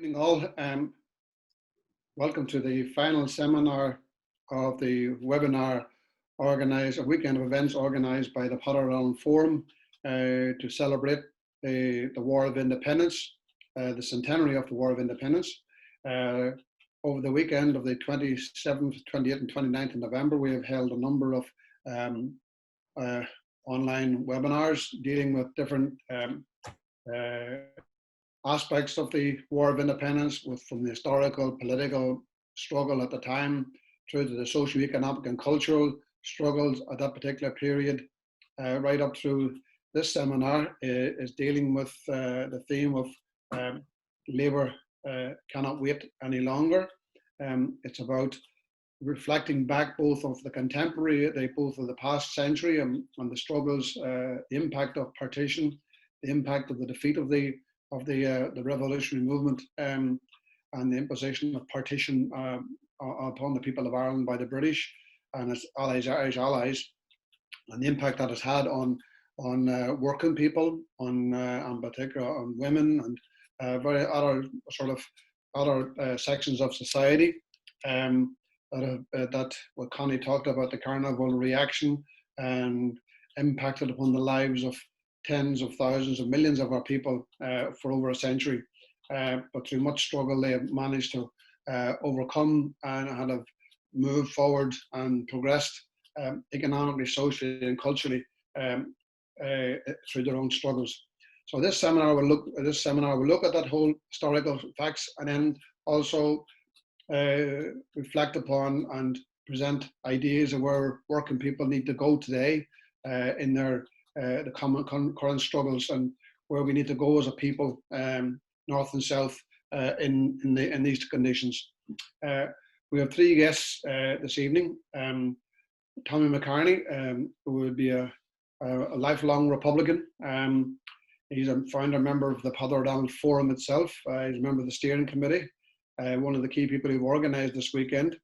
Evening all. Welcome to the final seminar of the webinar organised, a weekend of events organised by the Peadar Forum to celebrate the War of Independence, the centenary of the War of Independence. Over the weekend of the 27th, 28th and 29th of November, we have held a number of online webinars dealing with different aspects of the War of Independence, from the historical, political struggle at the time through to the socio-economic and cultural struggles at that particular period, right up through this seminar is dealing with the theme of Labour cannot wait any longer. It's about reflecting back both of the contemporary, both of the past century and the struggles, the impact of partition, the impact of the defeat of the revolutionary movement, and the imposition of partition upon the people of Ireland by the British and its allies, Irish allies, and the impact that has had on working people, on particular on women and very other sections of society. That what Connie talked about, the carnival reaction, and impacted upon the lives of tens of thousands of millions of our people for over a century. But through much struggle, they have managed to overcome and have moved forward and progressed economically, socially, and culturally through their own struggles. So this seminar will look at that whole historical facts, and then also reflect upon and present ideas of where working people need to go today in their the current struggles, and where we need to go as a people, north and south, in these conditions. We have three guests this evening. Tommy McKearney, who would be a lifelong Republican. He's a founder member of the Peadar Forum itself. He's a member of the steering committee. One of the key people who've organised this weekend.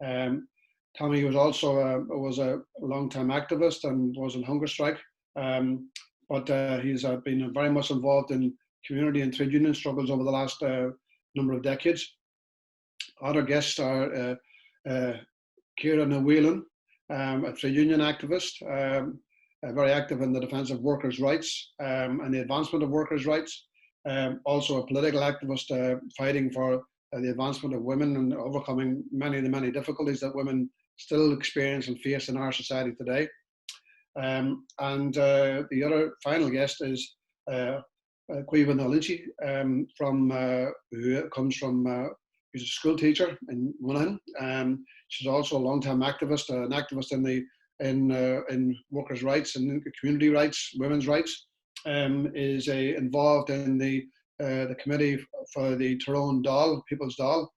Tommy was also a long-time activist and was on hunger strike. But he's been very much involved in community and trade union struggles over the last number of decades. Other guests are Ciara Ní Mhaoilfhinn, a trade union activist, very active in the defence of workers' rights and the advancement of workers' rights. Also a political activist fighting for the advancement of women and overcoming many of the many difficulties that women still experience and face in our society today. And the other final guest is Caoimhe Ní Loinsigh, who comes from, she's a school teacher in Monaghan. She's also a long-time activist, an activist in workers' rights and community rights, women's rights. Is involved in the committee for the Tyrone Dáil, People's Dáil,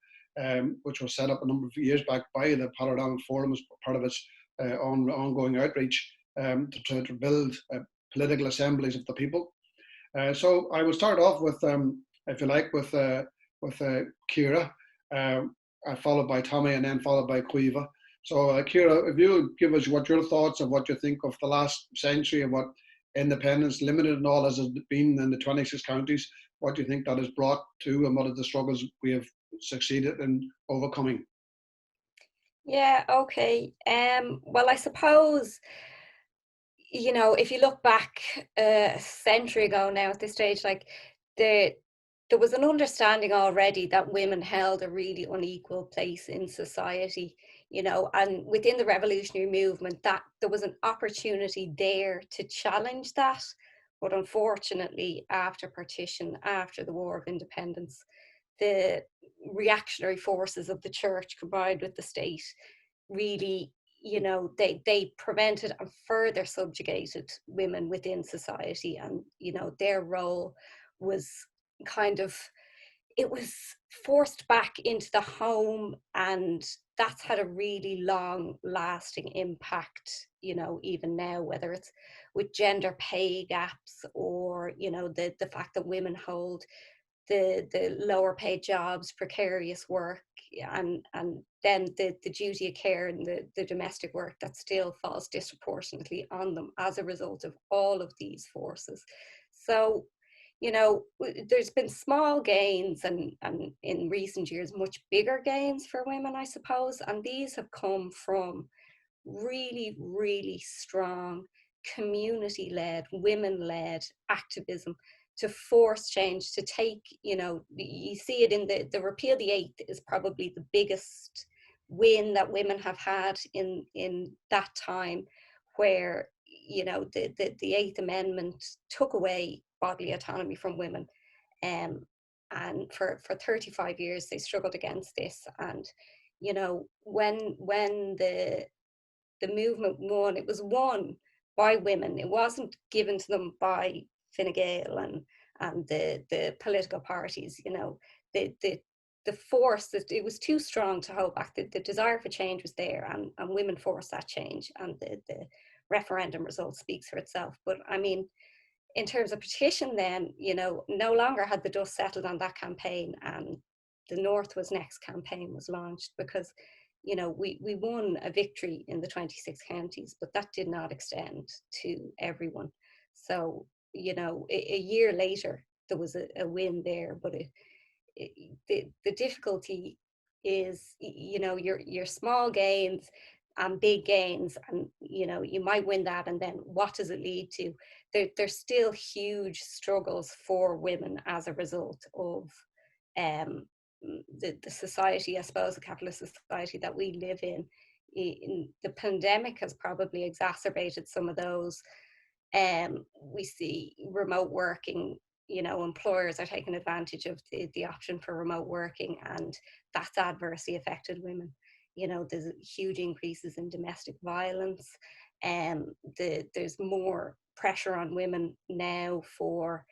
which was set up a number of years back by the Peadar Forum as part of its ongoing outreach to build political assemblies of the people. So I will start off with, if you like, with Ciara, followed by Tommy, and then followed by Caoimhe. So Ciara, if you would give us what your thoughts of what you think of the last century and what independence, limited and all as has been in the 26 counties, what do you think that has brought to, and what are the struggles we have succeeded in overcoming? Yeah, okay. Well, I suppose, you know, if you look back a century ago now at this stage, like there was an understanding already that women held a really unequal place in society, you know, and within the revolutionary movement, that there was an opportunity there to challenge that. But unfortunately, after partition, after the War of Independence, the reactionary forces of the church combined with the state really, you know, they prevented and further subjugated women within society. And, you know, their role was kind of, it was forced back into the home, and that's had a really long lasting impact, you know, even now, whether it's with gender pay gaps or, you know, the fact that women hold the lower paid jobs, precarious work, and then the duty of care and the domestic work that still falls disproportionately on them as a result of all of these forces. So, there's been small gains and in recent years, much bigger gains for women, I suppose. And these have come from really, really strong community-led, women-led activism to force change, to take, you see it in the repeal the eighth is probably the biggest win that women have had in that time, where, the Eighth Amendment took away bodily autonomy from women. And for 35 years, they struggled against this. And, when the movement won, it was won by women. It wasn't given to them by Fine Gael and the political parties. The force, that it was too strong to hold back. The desire for change was there, and women forced that change, and the referendum result speaks for itself. But I mean, in terms of petition then, no longer had the dust settled on that campaign, and the North Was Next campaign was launched, because we won a victory in the 26 counties, but that did not extend to everyone. So, a year later, there was a win there, but the difficulty is, your small gains and big gains, and, you might win that, and then what does it lead to? There's still huge struggles for women as a result of the society, I suppose, the capitalist society that we live in. The pandemic has probably exacerbated some of those. We see remote working, employers are taking advantage of the option for remote working, and that's adversely affected women. There's huge increases in domestic violence, and there's more pressure on women now for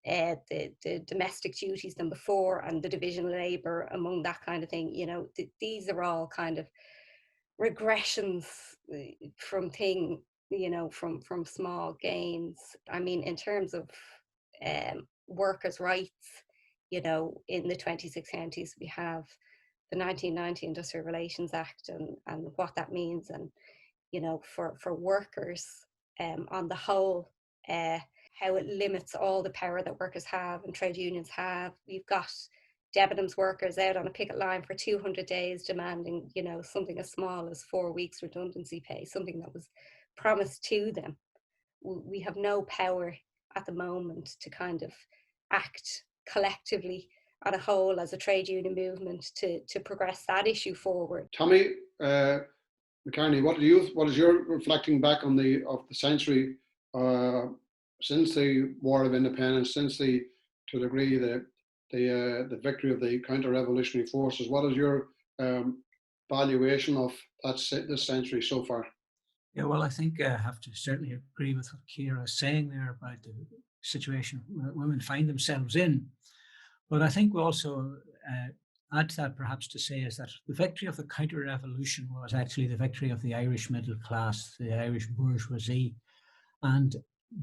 the domestic duties than before, and the division of labour among that kind of thing. These are all kind of regressions from from small gains. I mean, in terms of workers' rights, in the 26 counties we have the 1990 Industrial Relations Act, and what that means, and for workers on the whole, how it limits all the power that workers have and trade unions have. We've got Debenhams workers out on a picket line for 200 days demanding, something as small as 4 weeks redundancy pay, something that was promised to them. We have no power at the moment to kind of act collectively on a whole as a trade union movement to progress that issue forward. Tommy, McKearney, what is your reflecting back on the century since the War of Independence, since to a degree the victory of the counter-revolutionary forces? What is your valuation of this century so far? Yeah, well, I think I have to certainly agree with what Ciara is saying there about the situation that women find themselves in. But I think we also add to that, perhaps, to say is that the victory of the counter-revolution was actually the victory of the Irish middle class, the Irish bourgeoisie. And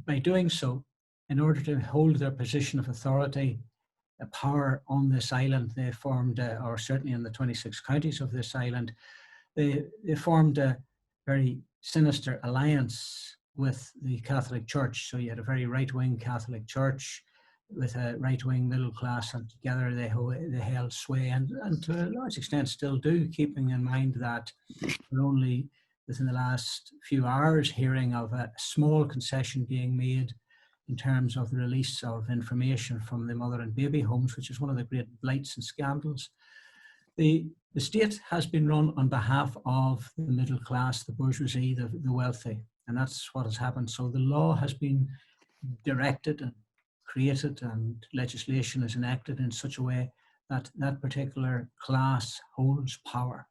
by doing so, in order to hold their position of authority, power on this island, they formed, or certainly in the 26 counties of this island, they formed a very sinister alliance with the Catholic Church. So you had a very right-wing Catholic Church with a right-wing middle class, and together they held sway, and to a large extent still do, keeping in mind that we're only within the last few hours hearing of a small concession being made in terms of the release of information from the mother and baby homes, which is one of the great blights and scandals. The state has been run on behalf of the middle class, the bourgeoisie, the wealthy, and that's what has happened. So the law has been directed and created, and legislation is enacted in such a way that that particular class holds power.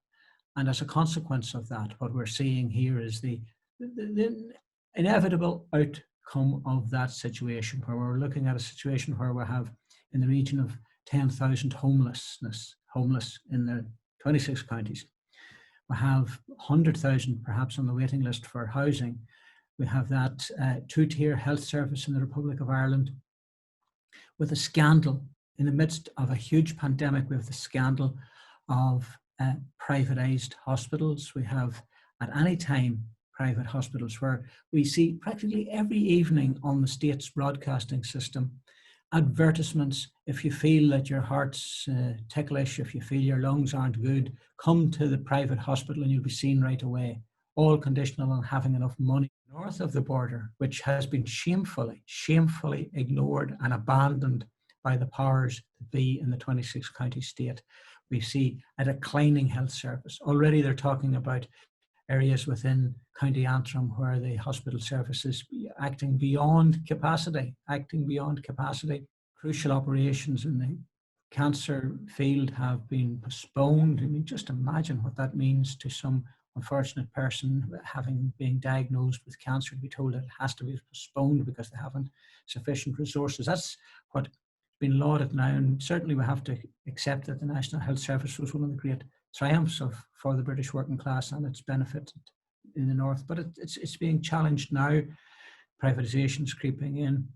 And as a consequence of that, what we're seeing here is the inevitable outcome of that situation, where we're looking at a situation where we have in the region of 10,000 homeless in the 26 counties. We have 100,000 perhaps on the waiting list for housing. We have that two-tier health service in the Republic of Ireland, with a scandal in the midst of a huge pandemic. We have the scandal of privatized hospitals. We have at any time private hospitals, where we see practically every evening on the state's broadcasting system advertisements. If you feel that your heart's ticklish, if you feel your lungs aren't good, come to the private hospital and you'll be seen right away. All conditional on having enough money. North of the border, which has been shamefully ignored and abandoned by the powers that be in the 26 county state, we see a declining health service. Already they're talking about areas within County Antrim where the hospital service is acting beyond capacity. Crucial operations in the cancer field have been postponed. I mean, just imagine what that means to some unfortunate person having been diagnosed with cancer to be told that it has to be postponed because they haven't sufficient resources. That's what's been lauded now, and certainly we have to accept that the National Health Service was one of the great triumphs for the British working class and its benefit in the north, but it's being challenged now. Privatization's creeping in,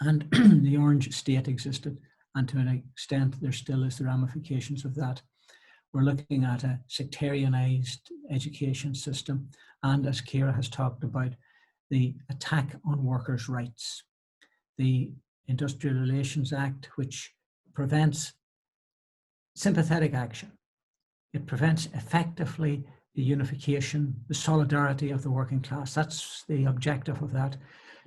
and the Orange State existed, and to an extent there still is the ramifications of that. We're looking at a sectarianized education system, and as Ciara has talked about, the attack on workers' rights. The Industrial Relations Act, which prevents sympathetic action. It prevents effectively the unification, the solidarity of the working class. That's the objective of that,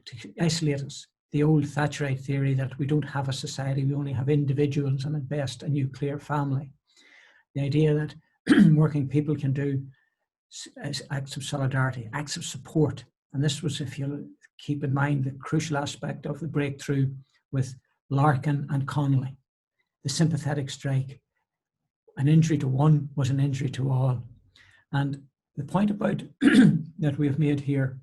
to isolate us. The old Thatcherite theory that we don't have a society, we only have individuals and at best a nuclear family. The idea that working people can do acts of solidarity, acts of support. And this was, if you keep in mind, the crucial aspect of the breakthrough with Larkin and Connolly, the sympathetic strike. An injury to one was an injury to all. And the point about that we've made here,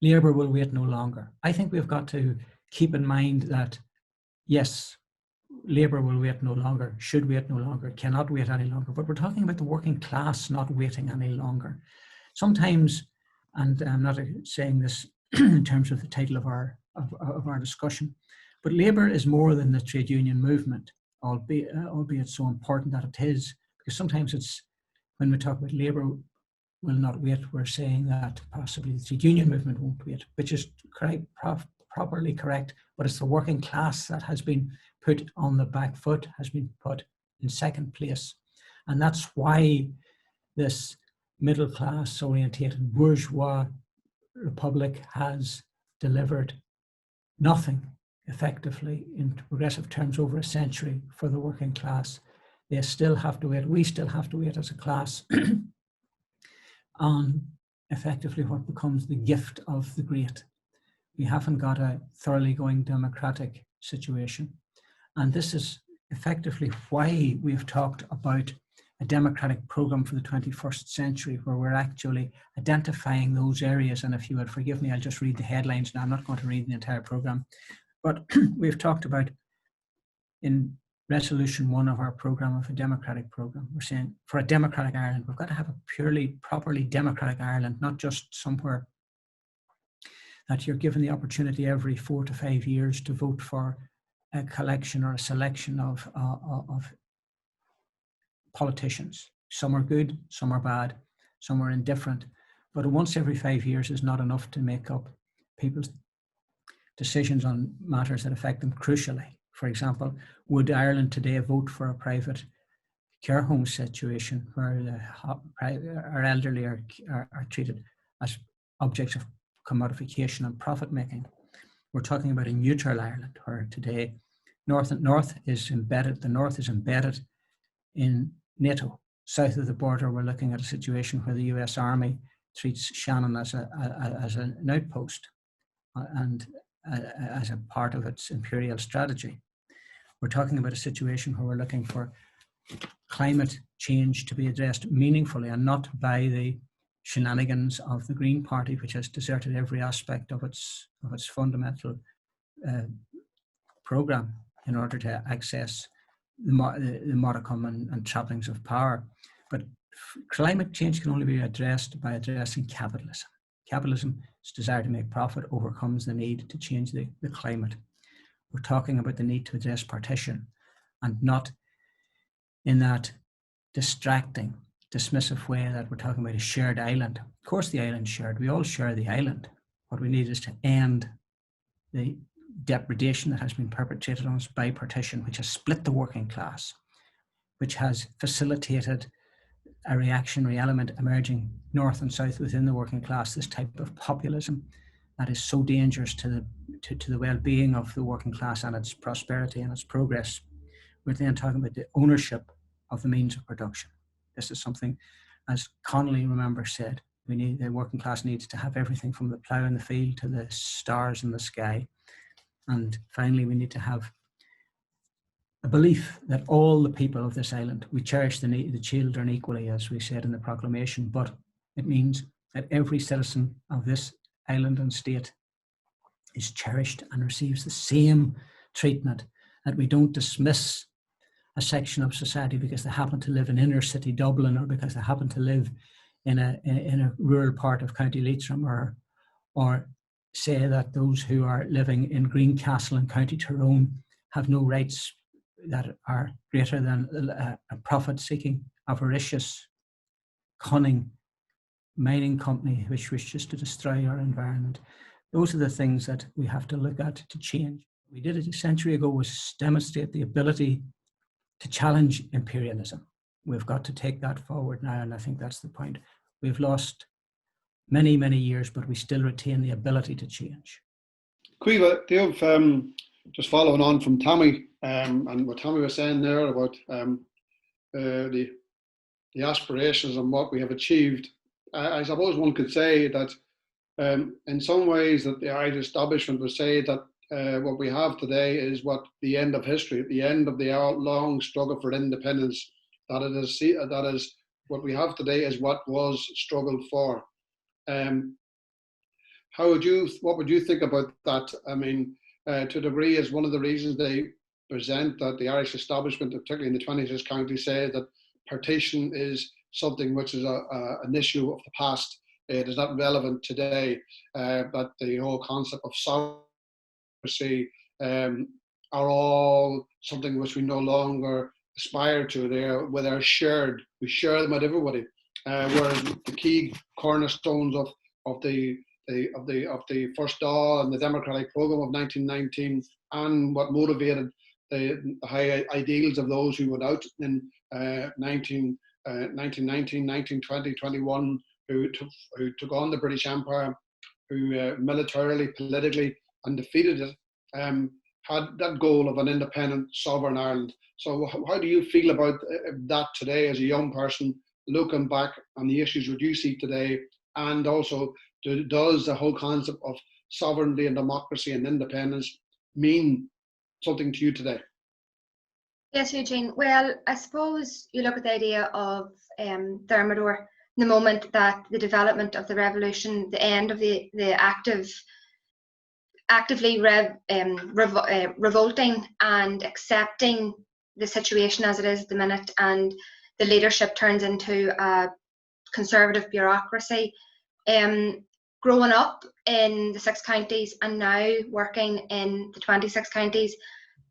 Labour will wait no longer. I think we've got to keep in mind that, yes, Labour will wait no longer, should wait no longer, cannot wait any longer. But we're talking about the working class not waiting any longer. Sometimes, and I'm not saying this in terms of the title of our discussion, but Labour is more than the trade union movement, albeit so important that it is, because sometimes it's, when we talk about Labour will not wait, we're saying that possibly the trade union movement won't wait, which is correct, properly correct, but it's the working class that has been put on the back foot, has been put in second place. And that's why this middle class orientated bourgeois republic has delivered nothing effectively in progressive terms over a century for the working class. They still have to wait, we still have to wait as a class on effectively what becomes the gift of the great. We haven't got a thoroughly going democratic situation. And this is effectively why we've talked about a democratic program for the 21st century, where we're actually identifying those areas. And if you would forgive me, I'll just read the headlines now. I'm not going to read the entire program. But we've talked about in resolution 1 of our program of a democratic program, we're saying for a democratic Ireland, we've got to have a purely, properly democratic Ireland, not just somewhere that you're given the opportunity every 4 to 5 years to vote for a collection or a selection of politicians. Some are good, some are bad, some are indifferent, but once every 5 years is not enough to make up people's decisions on matters that affect them crucially. For example, would Ireland today vote for a private care home situation where our elderly are treated as objects of commodification and profit making? We're talking about a neutral Ireland where today the North is embedded in NATO. South of the border, we're looking at a situation where the US Army treats Shannon as an outpost and as a part of its imperial strategy. We're talking about a situation where we're looking for climate change to be addressed meaningfully and not by the shenanigans of the Green Party, which has deserted every aspect of its fundamental programme in order to access the modicum and trappings of power. But climate change can only be addressed by addressing capitalism. Capitalism's desire to make profit overcomes the need to change the climate. We're talking about the need to address partition, and not in that distracting, dismissive way that we're talking about a shared island. Of course the island's shared, we all share the island. What we need is to end the depredation that has been perpetrated on us by partition, which has split the working class, which has facilitated a reactionary element emerging north and south within the working class, this type of populism that is so dangerous to the well-being of the working class and its prosperity and its progress. We're then talking about the ownership of the means of production. This is something, as Connolly, remember, said, the working class needs to have everything from the plough in the field to the stars in the sky. And finally, we need to have a belief that all the people of this island, we cherish the children equally, as we said in the proclamation, but it means that every citizen of this island and state is cherished and receives the same treatment, that we don't dismiss a section of society because they happen to live in inner city Dublin, or because they happen to live in a rural part of County Leitrim, or say that those who are living in Greencastle in County Tyrone have no rights that are greater than a profit-seeking, avaricious, cunning mining company which wishes to destroy our environment. Those are the things that we have to look at to change. We did it a century ago was demonstrate the ability to challenge imperialism. We've got to take that forward now, and I think that's the point. We've lost many, many years, but we still retain the ability to change. Caoimhe, do you have, just following on from Tommy, and what Tommy was saying there about the aspirations and what we have achieved, I suppose one could say that in some ways that the Irish establishment would say that what we have today is what the end of history, the end of the long struggle for independence, that is what we have today is what was struggled for. What would you think about that? I mean, to a degree, is one of the reasons they present that the Irish establishment, particularly in the 26 counties, say that partition is something which is an issue of the past. It is not relevant today, but the whole concept of sovereignty are all something which we no longer aspire to. They're shared. We share them with everybody. Whereas the key cornerstones of the first Dáil and the democratic program of 1919, and what motivated the high ideals of those who went out in 1919, 1920, 21, who took on the British Empire, who militarily, politically, and defeated it, had that goal of an independent, sovereign Ireland. So how do you feel about that today as a young person, looking back on the issues that you see today, and also does the whole concept of sovereignty and democracy and independence mean something to you today? Yes, Eugene. Well, I suppose you look at the idea of Thermidor, the moment that the development of the revolution, the end of the actively revolting and accepting the situation as it is at the minute, and the leadership turns into a conservative bureaucracy. Growing up in the 6 counties and now working in the 26 counties,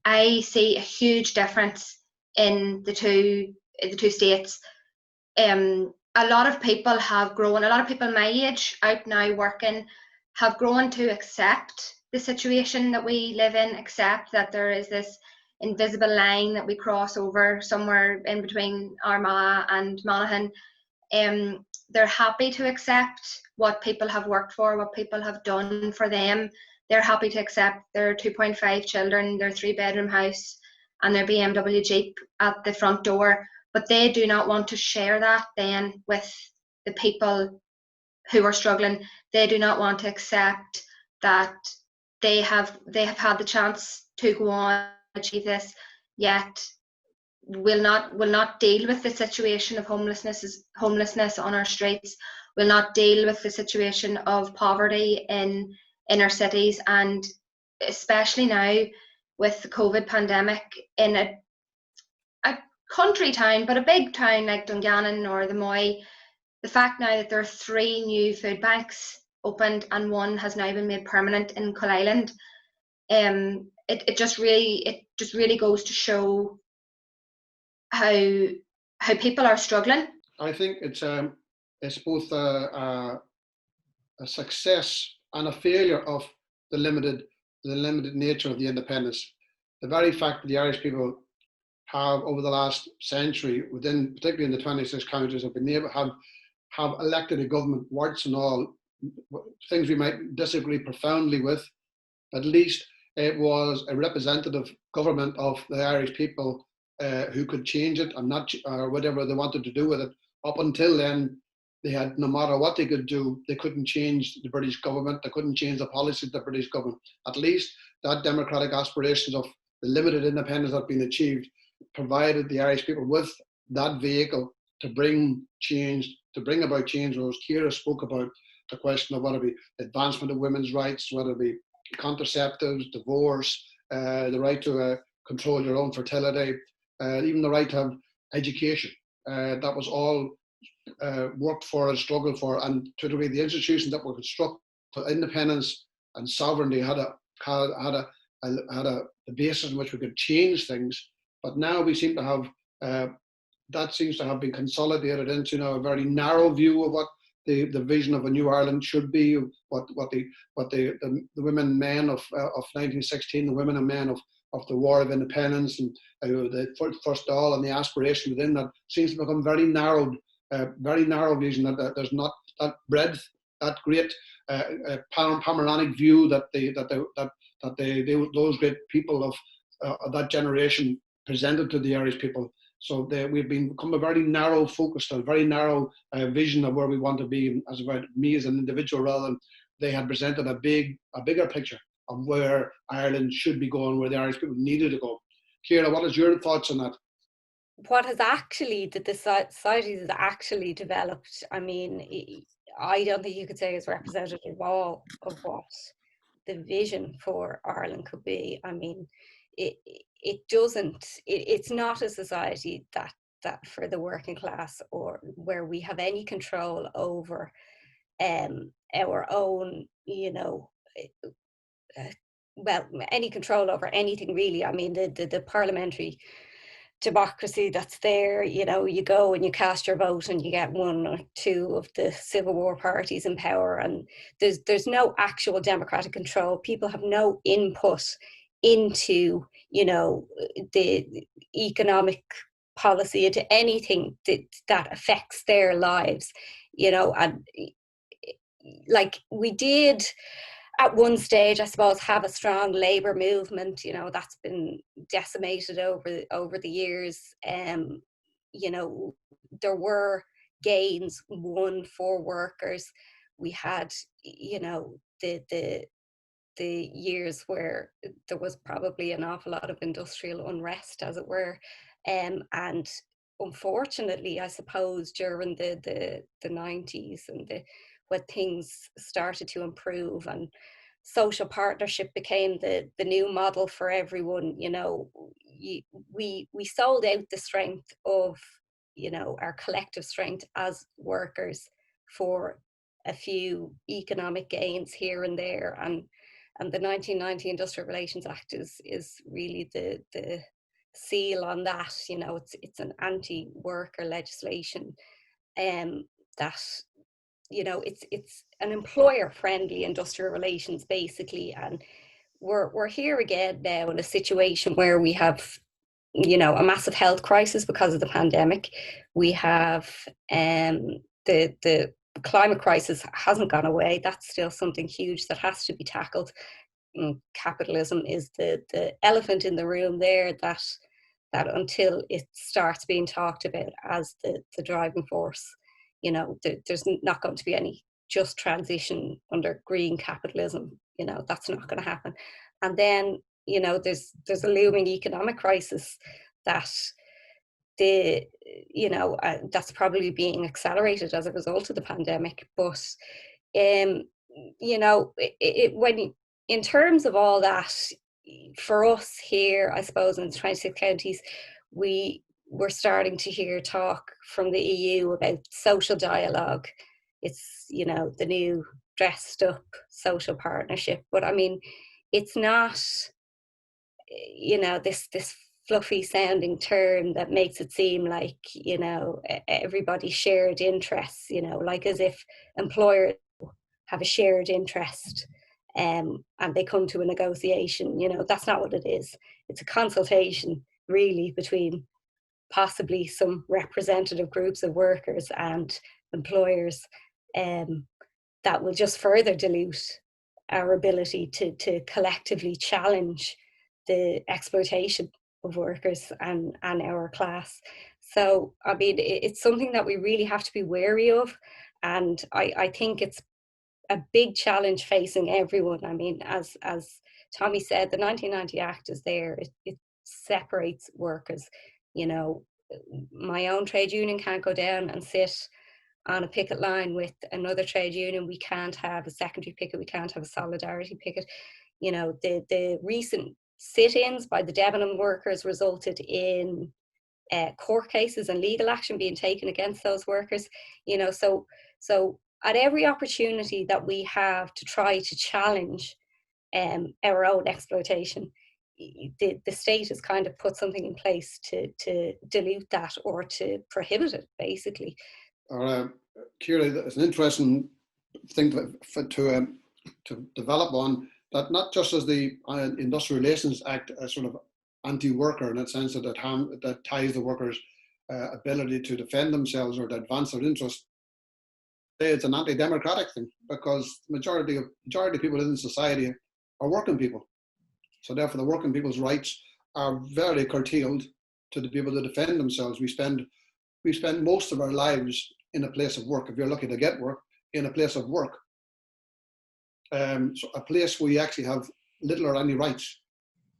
I see a huge difference in the two states. A lot of people have grown, a lot of people my age out now working have grown to accept the situation that we live in, accept that there is this invisible line that we cross over somewhere in between Armagh and Monaghan. They're happy to accept what people have worked for, what people have done for them. They're happy to accept their 2.5 children, their 3-bedroom house, and their BMW Jeep at the front door. But they do not want to share that then with the people who are struggling. They do not want to accept that they have had the chance to go on and achieve this, yet will not deal with the situation of homelessness on our streets, will not deal with the situation of poverty in inner cities, and especially now with the COVID pandemic in a country town, but a big town like Dungannon or the Moy, the fact now that there are 3 new food banks opened and 1 has now been made permanent in Coal Island, it just really goes to show how people are struggling. I think it's both a success and a failure of the limited to the limited nature of the independence. The very fact that the Irish people have, over the last century, particularly in the 26 counties, have been able have elected a government, warts and all, things we might disagree profoundly with. At least it was a representative government of the Irish people who could change it and not, or whatever they wanted to do with it. Up until then, they had, no matter what they could do, they couldn't change the British government. They couldn't change the policies of the British government. At least that democratic aspirations of the limited independence that had been achieved provided the Irish people with that vehicle to bring change, to bring about change. Whereas Ciara spoke about the question of whether it be advancement of women's rights, whether it be contraceptives, divorce, the right to control your own fertility, even the right to have education. That was all worked for and struggled for, and to a degree the institutions that were constructed for independence and sovereignty had a basis in which we could change things. But now we seem to have that seems to have been consolidated into now a very narrow view of what the vision of a new Ireland should be, what the women and men of 1916, the women and men of the War of Independence, and the first Dáil, and the aspiration within that seems to become very narrow vision. That there's not that breadth, that great panoramic view that those great people of that generation presented to the Irish people. So we've become a very narrow focused, a very narrow vision of where we want to be as about me as an individual, rather than they had presented a bigger picture of where Ireland should be going, where the Irish people needed to go. Ciara, what is your thoughts on that? What has actually, the society has actually developed, I mean, I don't think you could say is representative at all of what the vision for Ireland could be. I mean, it doesn't, it's not a society that for the working class, or where we have any control over our own, well, any control over anything really. I mean, the parliamentary democracy that's there, you go and you cast your vote and you get one or two of the Civil War parties in power, and there's no actual democratic control. People have no input into, the economic policy, into anything that affects their lives, and like we did at one stage, I suppose, have a strong labour movement, that's been decimated over the years. There were gains won for workers. We had, the years where there was probably an awful lot of industrial unrest, as it were. And unfortunately, I suppose, during the 90s and when things started to improve and social partnership became the new model for everyone, we sold out the strength of, our collective strength as workers for a few economic gains here and there. And the 1990 Industrial Relations Act is really the seal on that. It's an anti-worker legislation that, it's an employer-friendly industrial relations, basically. And we're here again now in a situation where we have, a massive health crisis because of the pandemic. We have the climate crisis hasn't gone away. That's still something huge that has to be tackled. And capitalism is the elephant in the room there, that until it starts being talked about as the driving force, there's not going to be any just transition under green capitalism. That's not going to happen. And then, there's a looming economic crisis that that's probably being accelerated as a result of the pandemic. But when in terms of all that, for us here, I suppose in the 26 counties, we're starting to hear talk from the EU about social dialogue. It's, the new dressed up social partnership. But I mean, it's not, this fluffy sounding term that makes it seem like, everybody shared interests, like as if employers have a shared interest and they come to a negotiation. You know, that's not what it is. It's a consultation, really, between possibly some representative groups of workers and employers, that will just further dilute our ability to collectively challenge the exploitation of workers and our class. So, I mean, it's something that we really have to be wary of. And I think it's a big challenge facing everyone. I mean, as Tommy said, the 1990 Act is there. It separates workers. You know, my own trade union can't go down and sit on a picket line with another trade union. We can't have a secondary picket. We can't have a solidarity picket. You know, the recent sit-ins by the Debenham workers resulted in court cases and legal action being taken against those workers. You know, so at every opportunity that we have to try to challenge our own exploitation, the state has kind of put something in place to dilute that or to prohibit it, basically. Ciara, it's an interesting thing to develop on, that not just as the Industrial Relations Act as sort of anti-worker in that sense that ties the workers' ability to defend themselves or to advance their interests. It's an anti-democratic thing, because the majority of people in society are working people. So therefore, the working people's rights are very curtailed to be able to defend themselves. We spend most of our lives in a place of work, if you're lucky to get work, in a place of work. So a place where you actually have little or any rights.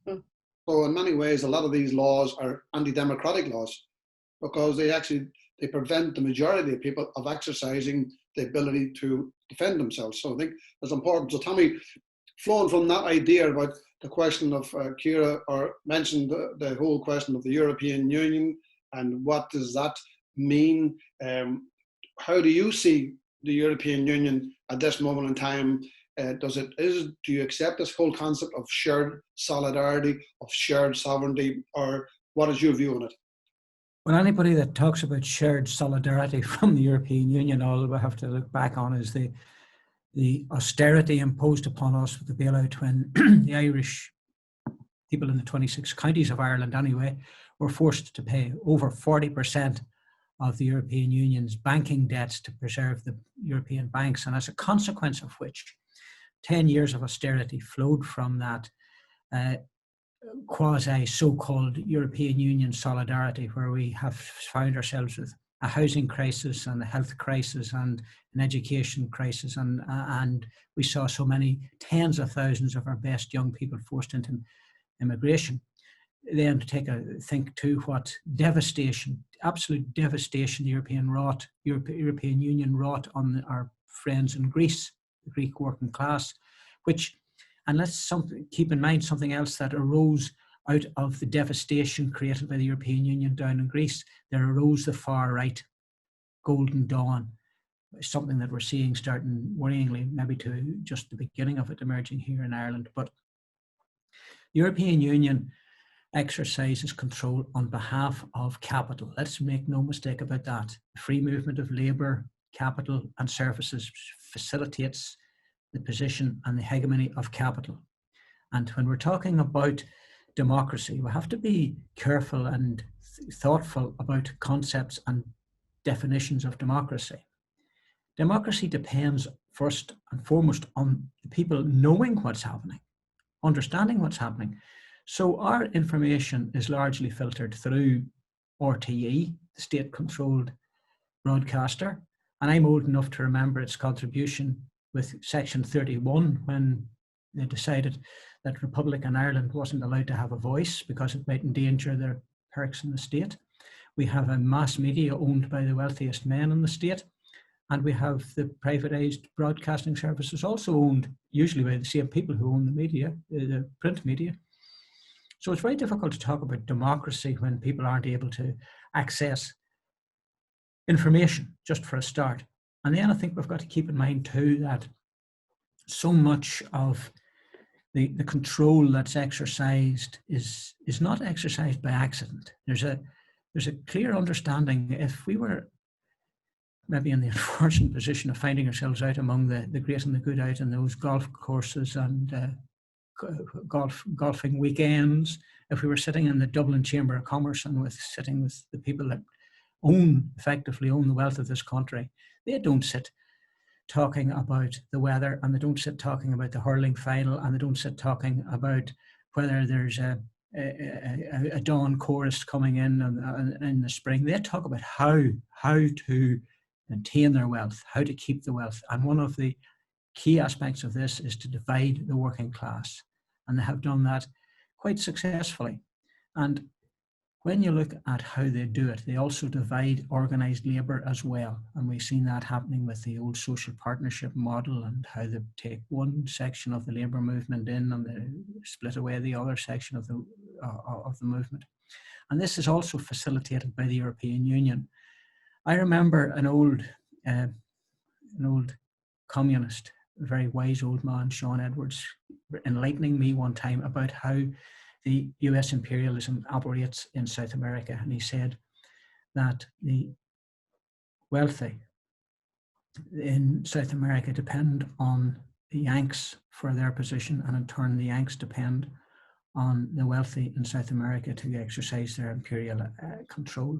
So in many ways, a lot of these laws are anti-democratic laws, because they prevent the majority of people of exercising the ability to defend themselves. So I think that's important. So Tommy, flowing from that idea about the question of Ciara, or mentioned the whole question of the European Union and what does that mean? How do you see the European Union at this moment in time? Do you accept this whole concept of shared solidarity, of shared sovereignty, or what is your view on it? Well, anybody that talks about shared solidarity from the European Union, all we have to look back on is the austerity imposed upon us with the bailout, when the Irish people in the 26 counties of Ireland anyway were forced to pay over 40% of the European Union's banking debts to preserve the European banks. And as a consequence of which, 10 years of austerity flowed from that quasi so-called European Union solidarity, where we have found ourselves with a housing crisis and a health crisis and an education crisis, and we saw so many tens of thousands of our best young people forced into immigration. Then to think too what devastation, absolute devastation, the European Union wrought on our friends in Greece, the Greek working class, and let's keep in mind something else that arose out of the devastation created by the European Union down in Greece. There arose the far right golden dawn, something that we're seeing starting worryingly maybe to just the beginning of it emerging here in Ireland. But the European Union exercises control on behalf of capital. Let's make no mistake about that. The free movement of labour, capital and services facilitates the position and the hegemony of capital. And when we're talking about democracy, we have to be careful and thoughtful about concepts and definitions of democracy. Democracy depends first and foremost on the people knowing what's happening, understanding what's happening. So our information is largely filtered through RTE, the state-controlled broadcaster, and I'm old enough to remember its contribution with Section 31 when they decided that Republican Ireland wasn't allowed to have a voice because it might endanger their perks in the state. We have a mass media owned by the wealthiest men in the state, and we have the privatised broadcasting services also owned usually by the same people who own the media, the print media. So it's very difficult to talk about democracy when people aren't able to access information, just for a start. And then I think we've got to keep in mind too that so much of the control that's exercised is not exercised by accident. There's a clear understanding. If we were maybe in the unfortunate position of finding ourselves out among the great and the good out in those golf courses and golfing weekends, if we were sitting in the Dublin Chamber of Commerce and sitting with the people that effectively own the wealth of this country, they don't sit talking about the weather, and they don't sit talking about the hurling final, and they don't sit talking about whether there's a dawn chorus coming in the spring. They talk about how to maintain their wealth, how to keep the wealth. And one of the key aspects of this is to divide the working class. And they have done that quite successfully. And when you look at how they do it, they also divide organised labour as well. And we've seen that happening with the old social partnership model, and how they take one section of the labour movement in and they split away the other section of the movement. And this is also facilitated by the European Union. I remember an old communist, a very wise old man, Sean Edwards, enlightening me one time about how the US imperialism operates in South America. And he said that the wealthy in South America depend on the Yanks for their position, and in turn the Yanks depend on the wealthy in South America to exercise their imperial control.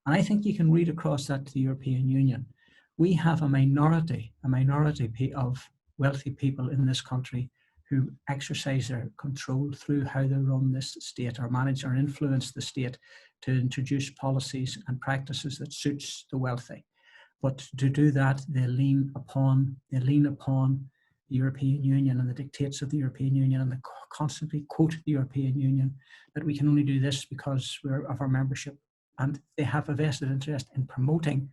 And I think you can read across that to the European Union. We have a minority of wealthy people in this country who exercise their control through how they run this state, or manage or influence the state to introduce policies and practices that suits the wealthy. But to do that, they lean upon the European Union and the dictates of the European Union, and they constantly quote the European Union that we can only do this because we're of our membership. And they have a vested interest in promoting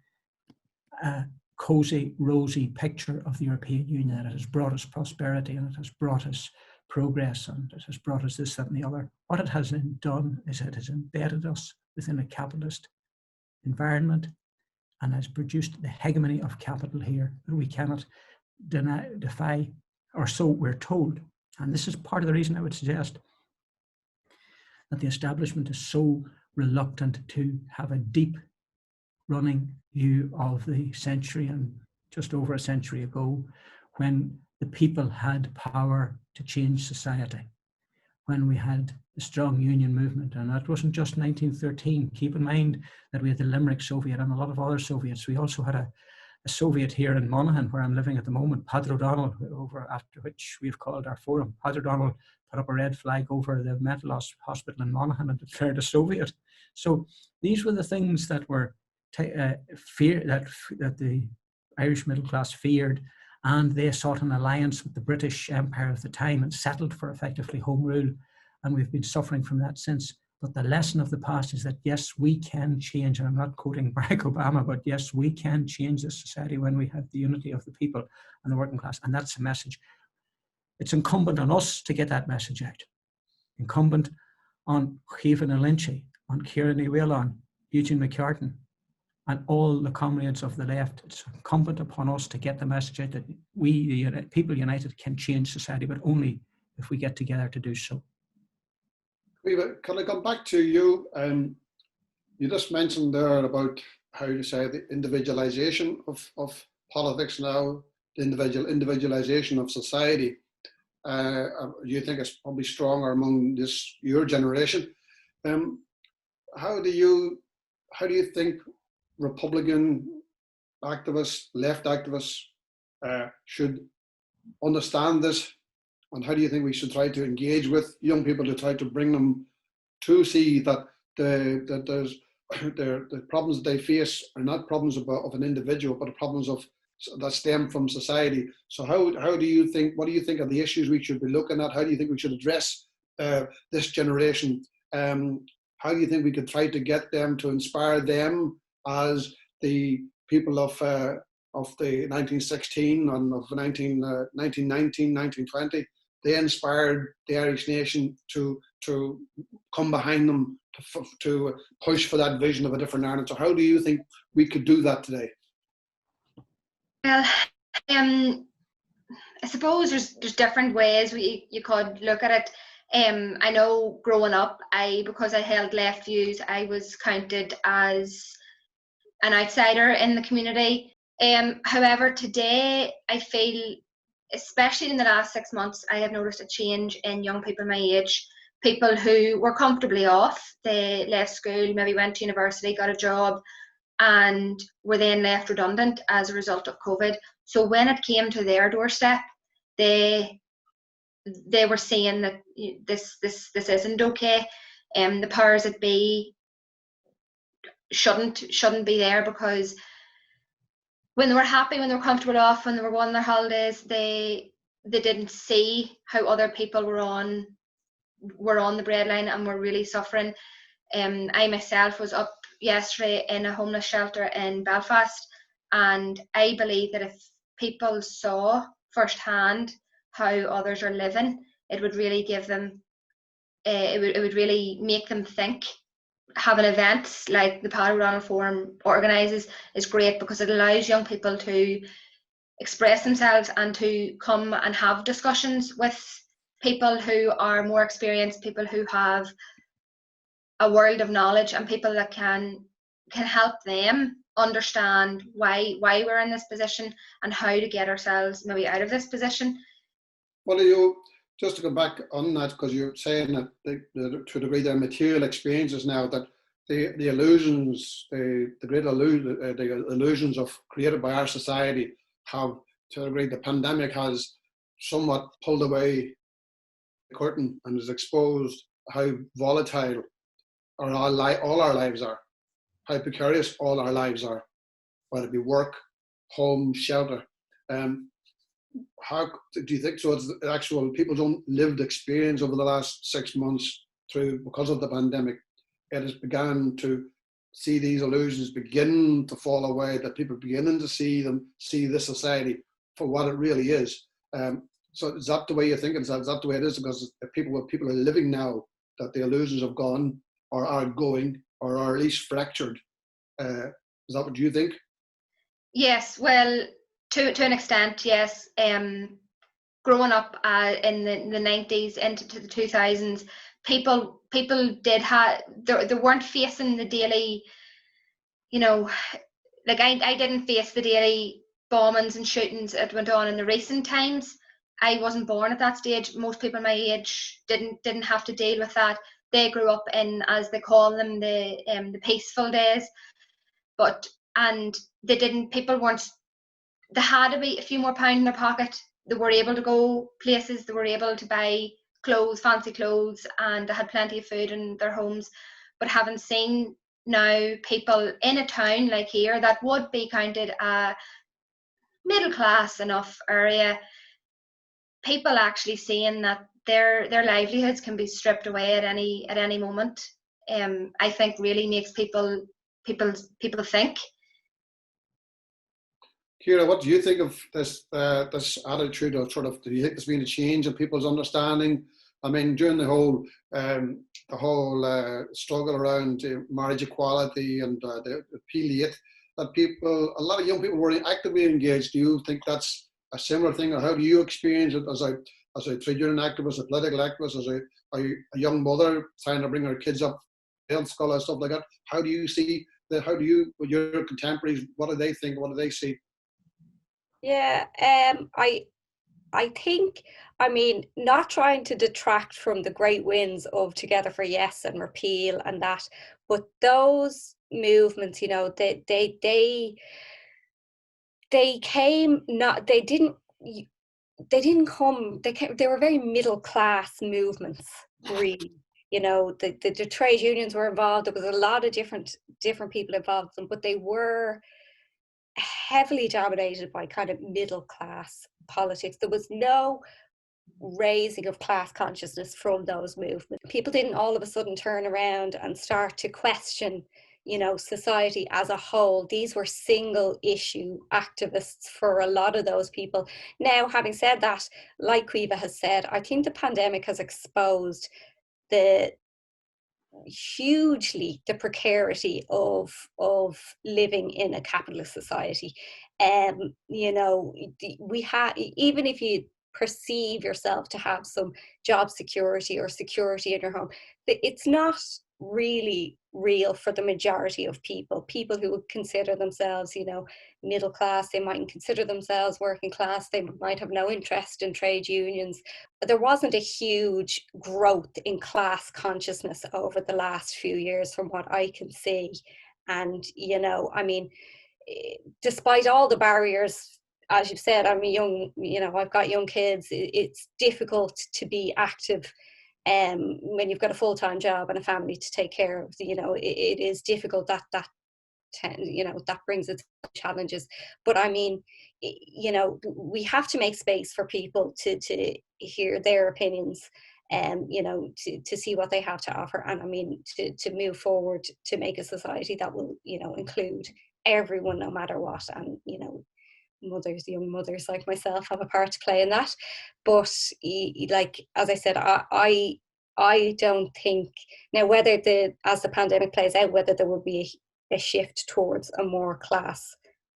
cozy, rosy picture of the European Union, that it has brought us prosperity and it has brought us progress and it has brought us this, that, and the other. What it has done is it has embedded us within a capitalist environment and has produced the hegemony of capital here that we cannot defy, or so we're told. And this is part of the reason I would suggest that the establishment is so reluctant to have a deep running view of the century and just over a century ago, when the people had power to change society, when we had the strong union movement. And that wasn't just 1913. Keep in mind that we had the Limerick Soviet and a lot of other Soviets. We also had a Soviet here in Monaghan, where I'm living at the moment, Peadar O'Donnell, over after which we've called our forum. Peadar O'Donnell put up a red flag over the mental hospital in Monaghan and declared a Soviet. So these were the things that were that the Irish middle class feared, and they sought an alliance with the British Empire of the time and settled for effectively home rule, and we've been suffering from that since. But the lesson of the past is that yes, we can change, and I'm not quoting Barack Obama, but yes, we can change this society when we have the unity of the people and the working class, and that's a message. It's incumbent on us to get that message out. Incumbent on Caoimhe Ní Loinsigh, on Ciara Ní Mhaoilfhinn, Eugene McCartan, and all the comrades of the left. It's incumbent upon us to get the message out that we, the people united, can change society, but only if we get together to do so. Can I come back to you? You just mentioned there about how you say the individualization of politics now, the individualization of society. You think it's probably stronger among your generation. How do you think Republican activists, left activists should understand this, and how do you think we should try to engage with young people to try to bring them to see that the problems that they face are not problems of an individual, but problems that stem from society? So how do you think? What do you think are the issues we should be looking at? How do you think we should address this generation? How do you think we could try to get them to inspire them as the people of the 1916 and of 1919, 1920? They inspired the Irish nation to come behind them, to push for that vision of a different Ireland. So how do you think we could do that today? Well, I suppose there's different ways you could look at it. I know growing up, because I held left views, I was counted as an outsider in the community. However, today I feel, especially in the last 6 months, I have noticed a change in young people my age, people who were comfortably off. They left school, maybe went to university, got a job, and were then left redundant as a result of COVID. So when it came to their doorstep, they were saying that this isn't okay. The powers that be shouldn't be there, because when they were happy, when they were comfortable off, when they were on their holidays, they didn't see how other people were on the breadline and were really suffering. I myself was up yesterday in a homeless shelter in Belfast, and I believe that if people saw firsthand how others are living, it would really give them, it would really make them think. Having events like the Peadar Forum organises is great, because it allows young people to express themselves and to come and have discussions with people who are more experienced, people who have a world of knowledge, and people that can help them understand why we're in this position and how to get ourselves maybe out of this position. Well, you, just to go back on that, because you're saying that to a degree their material experiences now, that the illusions, the great illusions of created by our society have, to a degree, the pandemic has somewhat pulled away the curtain and has exposed how volatile all our lives are, how precarious all our lives are, whether it be work, home, shelter. How do you think so? It's the actual people's own lived experience over the last 6 months because of the pandemic. It has begun to see these illusions begin to fall away, that people beginning to see this society for what it really is. So is that the way you think? Is that the way it is? Because people are living now, that the illusions have gone, or are going, or are at least fractured. Is that what you think? Yes, well, to an extent, yes. Growing up in the 90s into the 2000s, people did have, they weren't facing the daily, like I didn't face the daily bombings and shootings that went on in the recent times. I wasn't born at that stage. Most people my age didn't have to deal with that. They grew up in, as they call them, the peaceful days. And people weren't, they had to be a few more pounds in their pocket. They were able to go places, they were able to buy clothes, fancy clothes, and they had plenty of food in their homes. But having seen now people in a town like here that would be counted a middle class enough area, people actually seeing that their livelihoods can be stripped away at any moment, I think really makes people think. Ciara, what do you think of this attitude of do you think there's been a change in people's understanding? I mean, during the whole struggle around marriage equality and the P8, that a lot of young people were actively engaged. Do you think that's a similar thing, or how do you experience it as you're an activist, a political activist, as a young mother trying to bring her kids up, health school and stuff like that? How do you see with your contemporaries, what do they think? What do they see? Yeah, I think, I mean, not trying to detract from the great wins of Together for Yes and Repeal and that, but those movements, they came, not, they didn't come, they were very middle class movements, really. The trade unions were involved. There was a lot of different people involved in them, but they were heavily dominated by kind of middle class politics. There was no raising of class consciousness from those movements. People didn't all of a sudden turn around and start to question, society as a whole. These were single issue activists for a lot of those people. Now, having said that, like Caoimhe has said, I think the pandemic has exposed hugely the precarity of living in a capitalist society. We have, even if you perceive yourself to have some job security or security in your home, it's not really real for the majority of people who would consider themselves, you know, middle class. They mightn't consider themselves working class. They might have no interest in trade unions. There wasn't a huge growth in class consciousness over the last few years from what I can see. And, you know, I mean, despite all the barriers, as you've said, I'm a young, you know, I've got young kids. It's difficult to be active when you've got a full-time job and a family to take care of. You know, it is difficult. You know, that brings its challenges. But I mean, you know, we have to make space for people to hear their opinions, you know, to see what they have to offer. And I mean, to move forward, to make a society that will, you know, include everyone, no matter what. And, you know, young mothers like myself have a part to play in that. But like, as I said, I don't think now whether as the pandemic plays out, whether there will be a shift towards a more class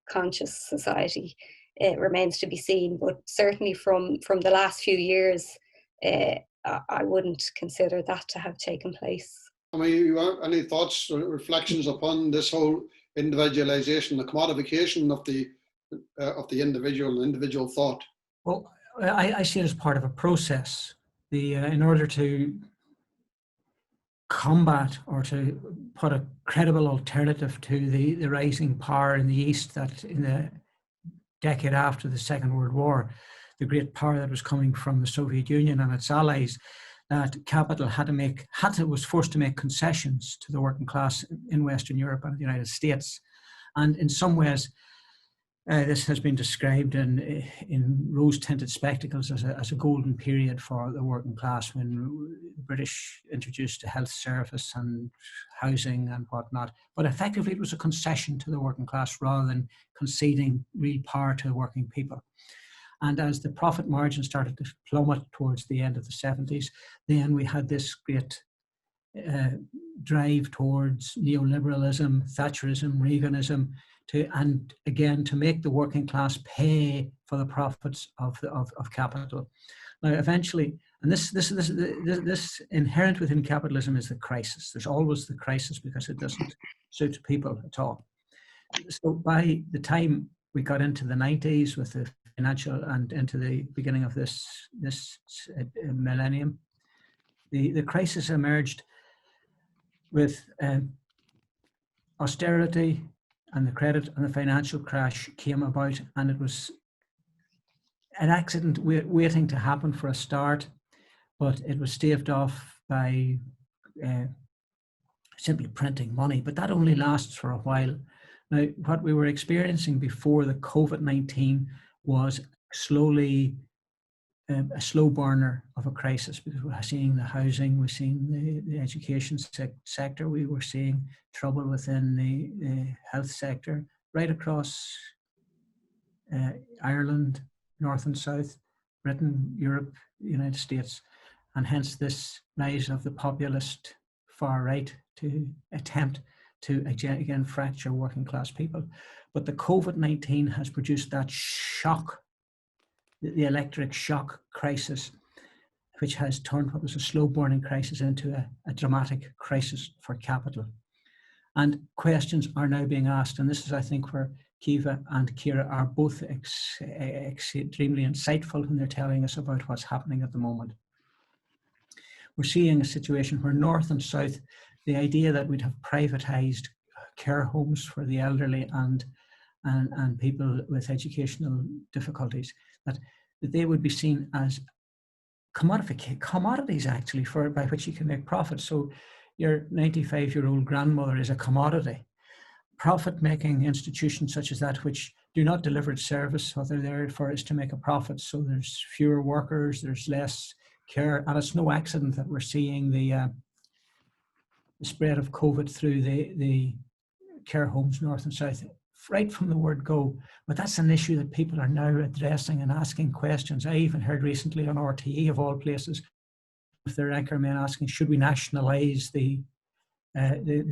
conscious society, it remains to be seen. But certainly from the last few years, I wouldn't consider that to have taken place. I mean, you have any thoughts or reflections upon this whole individualization, the commodification of the individual thought? Well, I see it as part of a process. In order to combat or to put a credible alternative to the rising power in the East, that in the decade after the Second World War, the great power that was coming from the Soviet Union and its allies, that capital was forced to make concessions to the working class in Western Europe and the United States. And in some ways, this has been described in rose-tinted spectacles as a golden period for the working class, when the British introduced a health service and housing and whatnot. But effectively, it was a concession to the working class rather than conceding real power to the working people. And as the profit margin started to plummet towards the end of the 70s, then we had this great drive towards neoliberalism, Thatcherism, Reaganism, to make the working class pay for the profits of capital. Now, eventually, and this inherent within capitalism is the crisis. There's always the crisis because it doesn't suit people at all. So by the time we got into the 90s with the financial and into the beginning of this millennium, the crisis emerged with austerity, and the credit and the financial crash came about, and it was an accident waiting to happen for a start, but it was staved off by simply printing money. But that only lasts for a while. Now, what we were experiencing before the COVID-19 was a slow burner of a crisis, because we're seeing the housing, we're seeing the education sector, we were seeing trouble within the health sector, right across Ireland, North and South, Britain, Europe, United States, and hence this rise of the populist far right to attempt to again fracture working class people. But the COVID-19 has produced that shock, the electric shock crisis, which has turned what was a slow burning crisis into a dramatic crisis for capital. And questions are now being asked, and this is, I think, where Caoimhe and Ciara are both extremely insightful when they're telling us about what's happening at the moment. We're seeing a situation where North and South, the idea that we'd have privatized care homes for the elderly and people with educational difficulties, that they would be seen as commodities actually by which you can make profit. So your 95-year-old grandmother is a commodity. Profit-making institutions such as that, which do not deliver service, what they're there for is to make a profit. So there's fewer workers, there's less care, and it's no accident that we're seeing the spread of COVID through the care homes North and South right from the word go. But that's an issue that people are now addressing and asking questions. I even heard recently on RTE, of all places, with their anchorman asking, should we nationalise the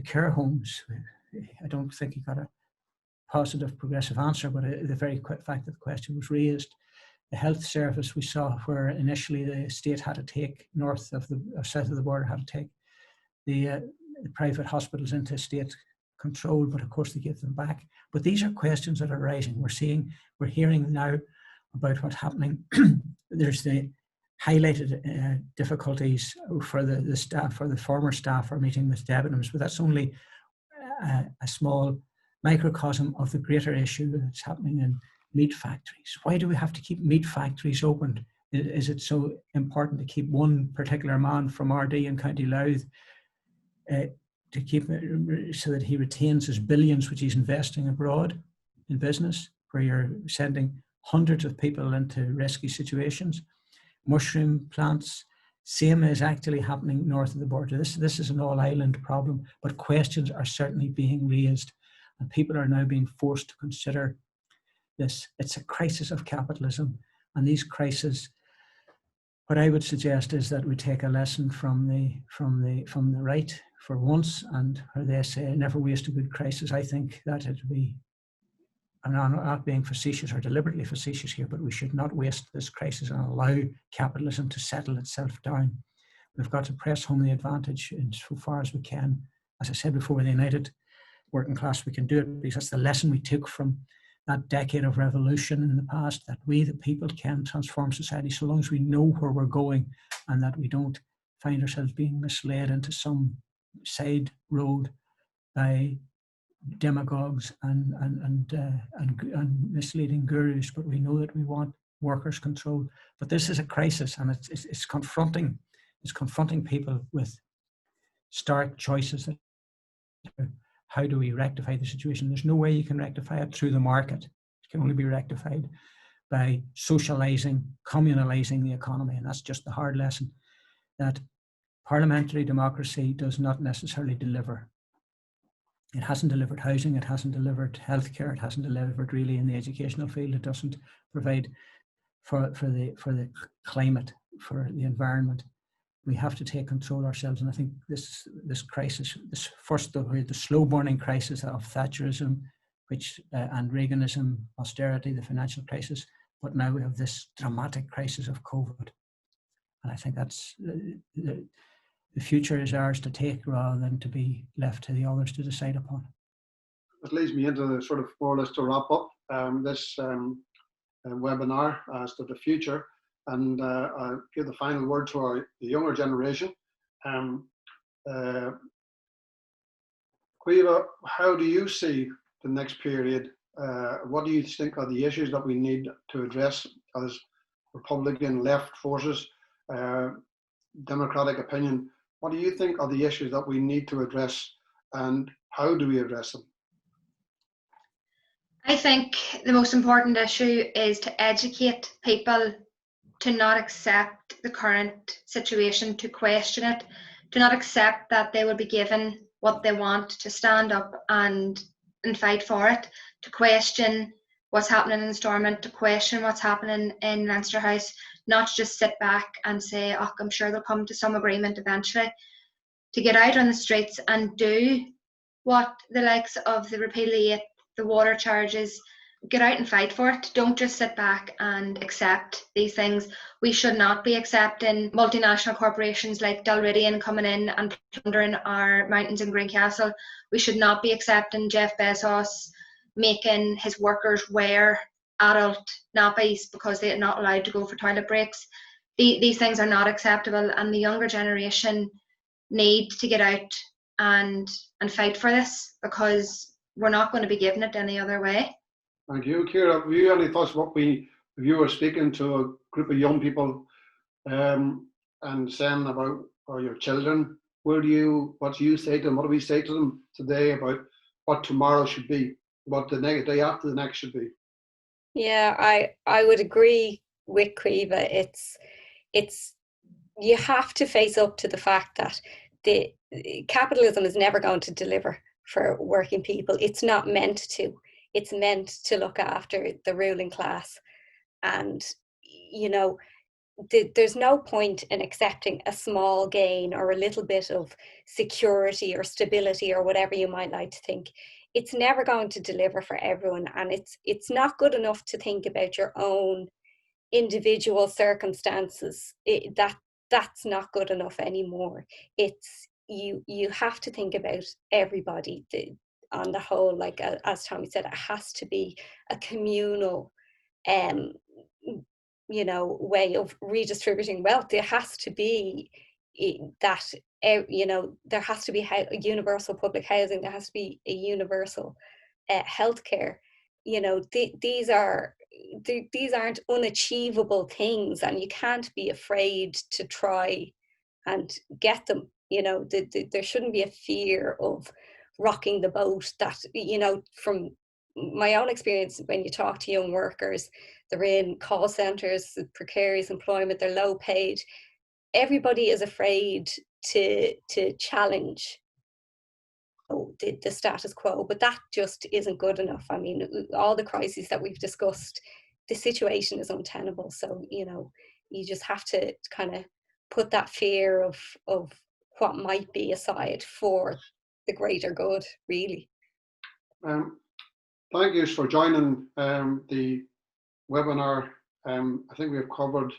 care homes? I don't think he got a positive, progressive answer, but the very fact that the question was raised. The health service we saw, where initially the state had to take south of the border had to take. The private hospitals into state control, but of course they give them back. But these are questions that are rising. We're hearing now about what's happening. There's the highlighted difficulties for the staff, for the former staff are meeting with Debenhams, but that's only a small microcosm of the greater issue that's happening in meat factories. Why do we have to keep meat factories open? Is it so important to keep one particular man from RD in County Louth to keep so that he retains his billions which he's investing abroad in business, where you're sending hundreds of people into rescue situations? Mushroom plants, same is actually happening north of the border. This is an all-island problem, but questions are certainly being raised, and people are now being forced to consider this. It's a crisis of capitalism, and these crises, what I would suggest is that we take a lesson from the right for once, and where they say never waste a good crisis. I think that it would be, I'm not being facetious or deliberately facetious here, but we should not waste this crisis and allow capitalism to settle itself down. We've got to press home the advantage insofar as we can. As I said before, with the united working class, we can do it, because that's the lesson we took from that decade of revolution in the past, that we, the people, can transform society so long as we know where we're going, and that we don't find ourselves being misled into some side road by demagogues and misleading gurus. But we know that we want workers' control. But this is a crisis, and it's confronting people with stark choices. How do we rectify the situation? There's no way you can rectify it through the market. It can only be rectified by socializing, communalizing the economy. And that's just the hard lesson, that parliamentary democracy does not necessarily deliver. It hasn't delivered housing, it hasn't delivered healthcare, it hasn't delivered really in the educational field, it doesn't provide for the climate, for the environment. We have to take control ourselves, and I think this crisis, this first the slow burning crisis of Thatcherism, and Reaganism, austerity, the financial crisis, but now we have this dramatic crisis of COVID, and I think that's the future is ours to take rather than to be left to the others to decide upon. This leads me into the sort of more or less to wrap up this webinar as to the future. And I'll give the final word to the younger generation. Caoimhe, how do you see the next period? What do you think are the issues that we need to address as Republican left forces, democratic opinion? What do you think are the issues that we need to address, and how do we address them? I think the most important issue is to educate people to not accept the current situation, to question it, to not accept that they will be given what they want, to stand up and fight for it, to question what's happening in Stormont, to question what's happening in Leinster House, not just sit back and say, oh, I'm sure they'll come to some agreement eventually, to get out on the streets and do what the likes of the repeal of the water charges, get out and fight for it. Don't just sit back and accept these things. We should not be accepting multinational corporations like Dalridian coming in and plundering our mountains in Greencastle. We should not be accepting Jeff Bezos making his workers wear adult nappies because they are not allowed to go for toilet breaks. These things are not acceptable, and the younger generation need to get out and fight for this, because we're not going to be given it any other way. Thank you. Ciara, have you any thoughts if you were speaking to a group of young people and saying about, or your children, what do you say to them? What do we say to them today about what tomorrow should be, what the day after the next should be? Yeah, I would agree with Caoimhe. It's you have to face up to the fact that the capitalism is never going to deliver for working people. It's not meant to. It's meant to look after the ruling class, and there's no point in accepting a small gain or a little bit of security or stability or whatever you might like to think. It's never going to deliver for everyone, and it's not good enough to think about your own individual circumstances. That's not good enough anymore. It's you have to think about everybody on the whole. Like as Tommy said, it has to be a communal way of redistributing wealth. There has to be that, there has to be universal public housing, there has to be a universal healthcare. These aren't unachievable things, and you can't be afraid to try and get them. There shouldn't be a fear of rocking the boat. That, from my own experience, when you talk to young workers, they're in call centres, precarious employment, they're low paid. Everybody is afraid to challenge the status quo, but that just isn't good enough. I mean, all the crises that we've discussed, the situation is untenable. So, you just have to kind of put that fear of what might be aside for the greater good, really. Thank you for joining the webinar. I think we've covered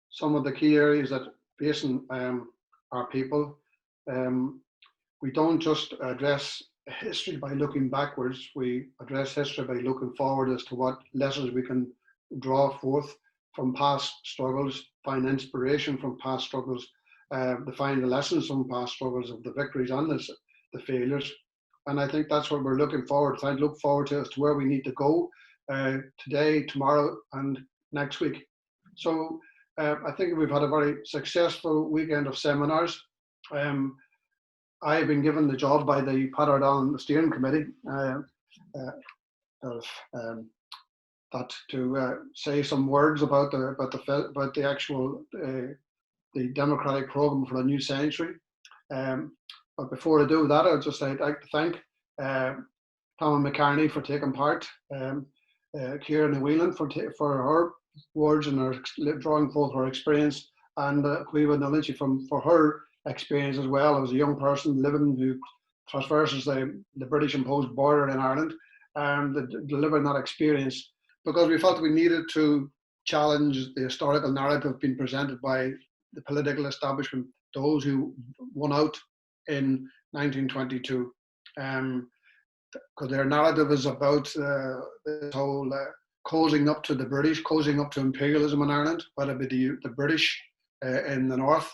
some of the key areas that facing our people. We don't just address history by looking backwards, we address history by looking forward as to what lessons we can draw forth from past struggles, find inspiration from past struggles, to find the lessons from past struggles, of the victories and the failures. And I think that's what we're looking forward to. I look forward to as to where we need to go today, tomorrow, and next week. So I think we've had a very successful weekend of seminars. I have been given the job by the Peadar steering committee to say some words about the actual the democratic program for the new century. But before I do that, I'd just like to thank Tom McKearney for taking part, Ciara Ní Mhaoilfhinn for her words and her drawing forth her experience, and Caoimhe Ní Loinsigh for her experience as well as a young person living who traverses the British imposed border in Ireland, and delivering that experience, because we felt we needed to challenge the historical narrative being presented by the political establishment, those who won out in 1922, because their narrative is about this whole cozying up to the British, cozying up to imperialism in Ireland, whether it be the British in the north,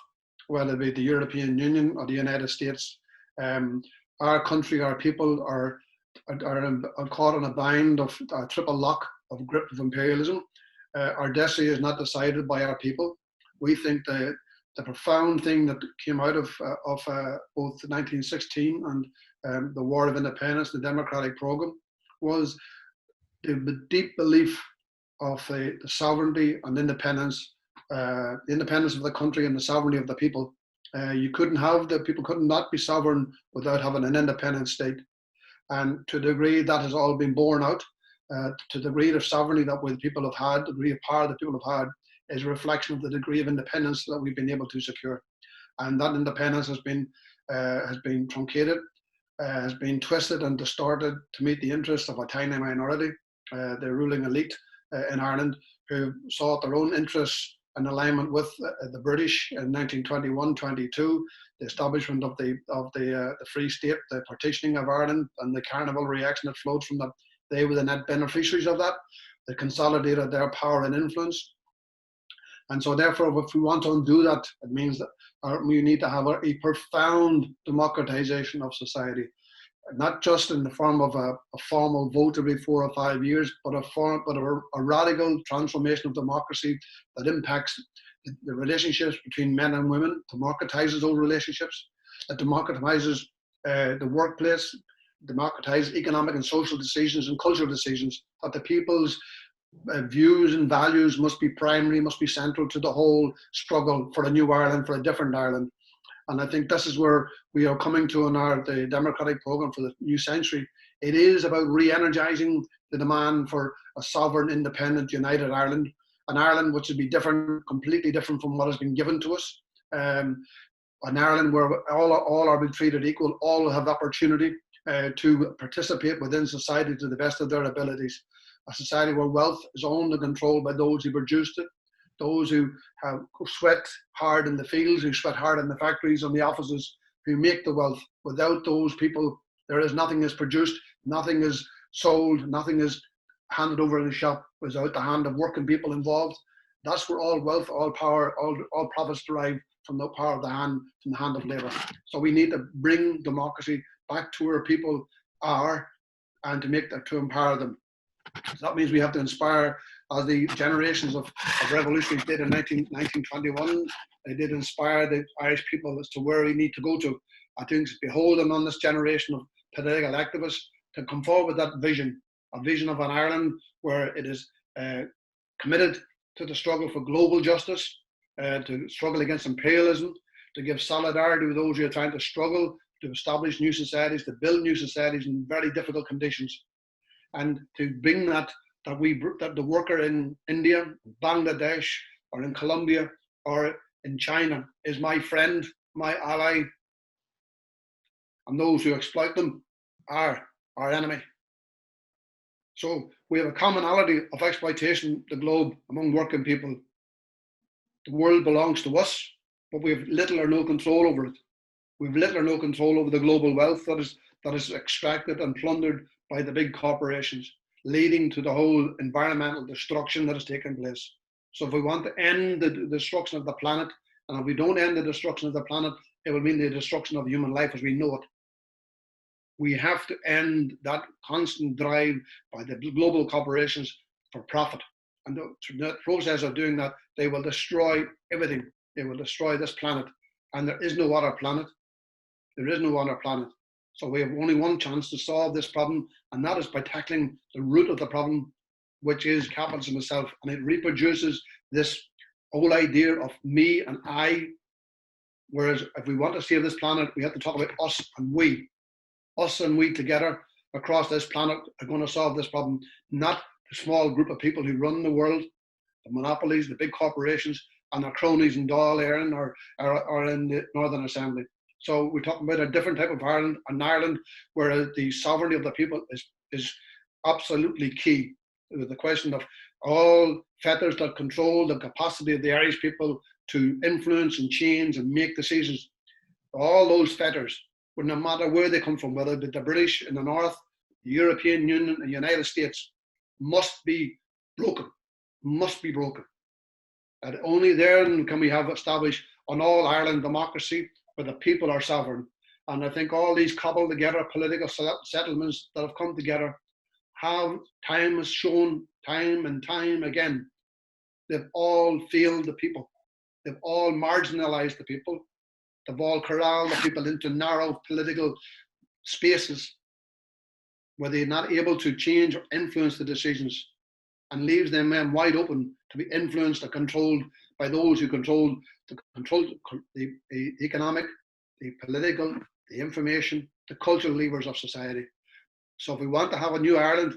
whether it be the European Union or the United States. Our country, our people are caught in a bind of a triple lock of grip of imperialism. Our destiny is not decided by our people. We think the profound thing that came out of both 1916 and the War of Independence, the democratic program, was the deep belief of the sovereignty and independence, the independence of the country and the sovereignty of the people. People could not be sovereign without having an independent state. And to the degree that has all been borne out, to the degree of sovereignty that the people have had, the degree of power that people have had, is a reflection of the degree of independence that we've been able to secure. And that independence has been truncated, has been twisted and distorted to meet the interests of a tiny minority, the ruling elite in Ireland, who sought their own interests in alignment with the British in 1921-22, the establishment of the Free State, the partitioning of Ireland, and the carnival reaction that flowed from that. They were the net beneficiaries of that. They consolidated their power and influence. And so therefore, if we want to undo that, it means that we need to have a profound democratization of society, not just in the form of a formal vote every 4 or 5 years, but a radical transformation of democracy that impacts the relationships between men and women, democratizes those relationships, that democratizes the workplace, democratizes economic and social decisions and cultural decisions, that the people's views and values must be primary, must be central to the whole struggle for a new Ireland, for a different Ireland. And I think this is where we are coming to in the democratic program for the new century. It is about re-energizing the demand for a sovereign, independent, united Ireland, an Ireland which would be different, completely different from what has been given to us. An Ireland where all are being treated equal, all have opportunity to participate within society to the best of their abilities. A society where wealth is owned and controlled by those who produced it, those who sweat hard in the fields, who sweat hard in the factories and the offices who make the wealth. Without those people, nothing is produced, nothing is sold, nothing is handed over in the shop without the hand of working people involved. That's where all wealth, all power, all profits derive from the power of the hand, from the hand of labour. So we need to bring democracy back to where people are and to empower them. So that means we have to inspire, as the generations of revolutionaries did in 1921, they did inspire the Irish people as to where we need to go to. I think it's beholden on this generation of political activists to come forward with that vision, a vision of an Ireland where it is committed to the struggle for global justice, to struggle against imperialism, to give solidarity with those who are trying to struggle to establish new societies, to build new societies in very difficult conditions, and to bring that the worker in India, Bangladesh, or in Colombia, or in China is my friend, my ally, and those who exploit them are our enemy. So we have a commonality of exploitation of the globe among working people. The world belongs to us, but we have little or no control over it. We have little or no control over the global wealth that is extracted and plundered by the big corporations, leading to the whole environmental destruction that is taking place. So if we want to end the destruction of the planet, and if we don't end the destruction of the planet, it will mean the destruction of human life as we know it. We have to end that constant drive by the global corporations for profit. And the process of doing that, they will destroy everything. They will destroy this planet. And there is no other planet. There is no other planet. So we have only one chance to solve this problem, and that is by tackling the root of the problem, which is capitalism itself. And it reproduces this whole idea of me and I, whereas if we want to save this planet, we have to talk about us and we. Us and we together across this planet are going to solve this problem, not the small group of people who run the world, the monopolies, the big corporations, and their cronies in Dáil, Éireann, or in the Northern Assembly. So we're talking about a different type of Ireland, an Ireland where the sovereignty of the people is absolutely key. The question of all fetters that control the capacity of the Irish people to influence and change and make decisions, all those fetters, no matter where they come from, whether it's the British in the north, the European Union, and the United States, must be broken, must be broken. And only then can we have established an all-Ireland democracy where the people are sovereign. And I think all these cobbled together political settlements that have come together time has shown time and time again, they've all failed the people. They've all marginalized the people. They've all corralled the people into narrow political spaces where they're not able to change or influence the decisions, and leaves them wide open to be influenced or controlled by those who control the economic, the political, the information, the cultural levers of society. So if we want to have a new Ireland,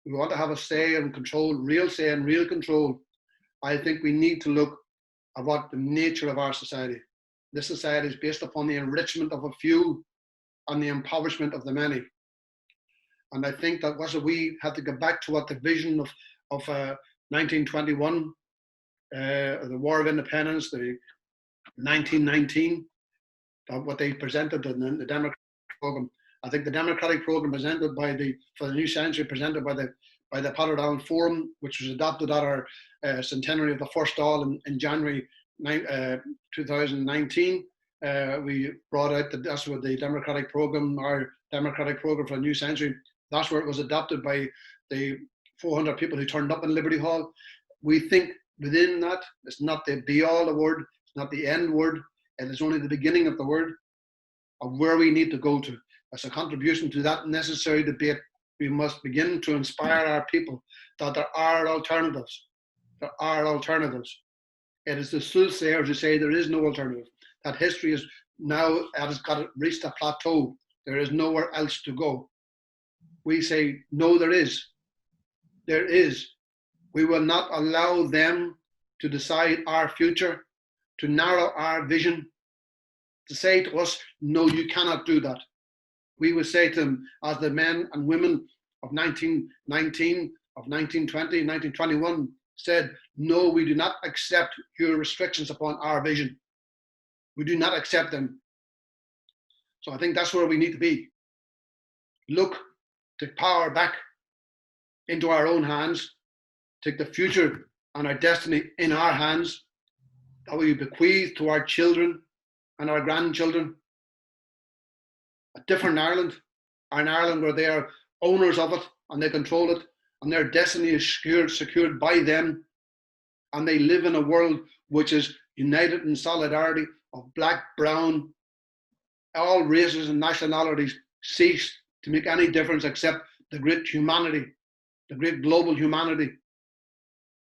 we want to have a say and control, real say and real control, I think we need to look at what the nature of our society. This society is based upon the enrichment of a few and the impoverishment of the many. And I think that we have to go back to what the vision of 1921, the War of Independence, the 1919, what they presented in the Democratic Programme. I think the Democratic Programme presented for the new century, presented by the Peadar Forum, which was adopted at our centenary of the first Dáil in January 2019. We brought out that's what the Democratic Programme, our Democratic Programme for a new century, that's where it was adopted by the 400 people who turned up in Liberty Hall. We think within that, it's not the be-all the word, it's not the end word, it is only the beginning of the word of where we need to go to. As a contribution to that necessary debate, we must begin to inspire our people that there are alternatives. There are alternatives. It is the soothsayers who say there is no alternative, that history is now has reached a plateau. There is nowhere else to go. We say, no, there is. There is. We will not allow them to decide our future, to narrow our vision, to say to us, no, you cannot do that. We would say to them, as the men and women of 1919, of 1920, 1921 said, no, we do not accept your restrictions upon our vision. We do not accept them. So I think that's where we need to be. Look, take power back into our own hands, take the future and our destiny in our hands, that we bequeath to our children and our grandchildren. A different Ireland, an Ireland where they are owners of it and they control it, and their destiny is secured by them, and they live in a world which is united in solidarity of black, brown, all races and nationalities cease to make any difference except the great humanity, the great global humanity.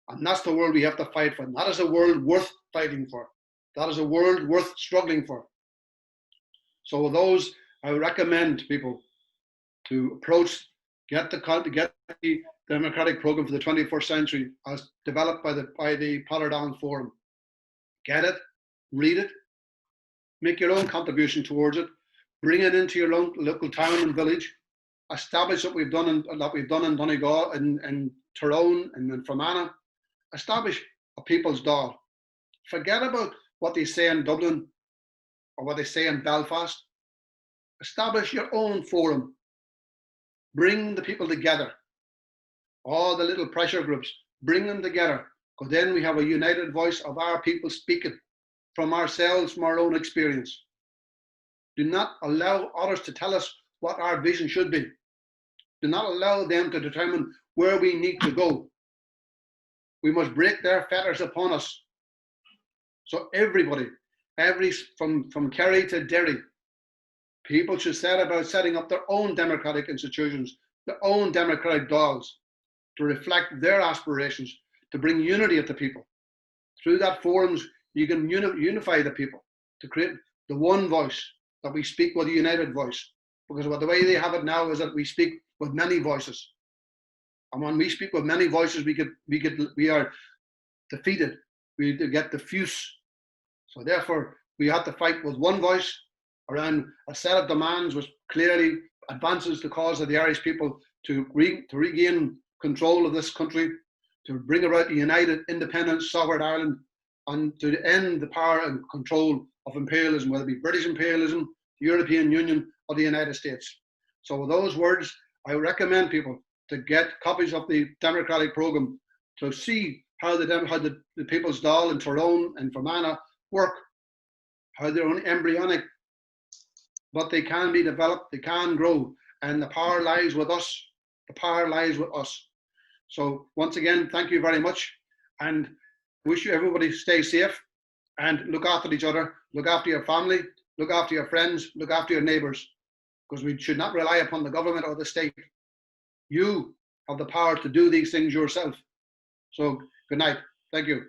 And that's the world we have to fight for. And that is a world worth fighting for. That is a world worth struggling for. So with those, I would recommend people to approach, get the democratic program for the 21st century as developed by the Peadar Forum. Get it, read it, make your own contribution towards it, bring it into your local town and village, establish what we've done in Donegal, in Tyrone, and in Fermanagh. Establish a people's Dáil. Forget about what they say in Dublin or what they say in Belfast. Establish your own forum. Bring the people together. All the little pressure groups, bring them together, because then we have a united voice of our people speaking from ourselves, from our own experience. Do not allow others to tell us what our vision should be. Do not allow them to determine where we need to go. We must break their fetters upon us. So everybody, from Kerry to Derry, people should set about setting up their own democratic institutions, their own democratic Dáils, to reflect their aspirations, to bring unity of the people. Through that forums, you can unify the people, to create the one voice, that we speak with a united voice. Because the way they have it now is that we speak with many voices. And when we speak with many voices, we are defeated. We get diffuse. So therefore, we have to fight with one voice around a set of demands which clearly advances the cause of the Irish people to regain control of this country, to bring about a united, independent, sovereign Ireland, and to end the power and control of imperialism, whether it be British imperialism, the European Union, or the United States. So with those words, I recommend people to get copies of the democratic program to see how the People's Dáil in Tyrone and Fermanagh work, how they're only embryonic, but they can be developed, they can grow, and the power lies with us. The power lies with us. So once again, thank you very much, and wish you everybody stay safe and look after each other, look after your family, look after your friends, look after your neighbours, because we should not rely upon the government or the state. You have the power to do these things yourself. So good night. Thank you.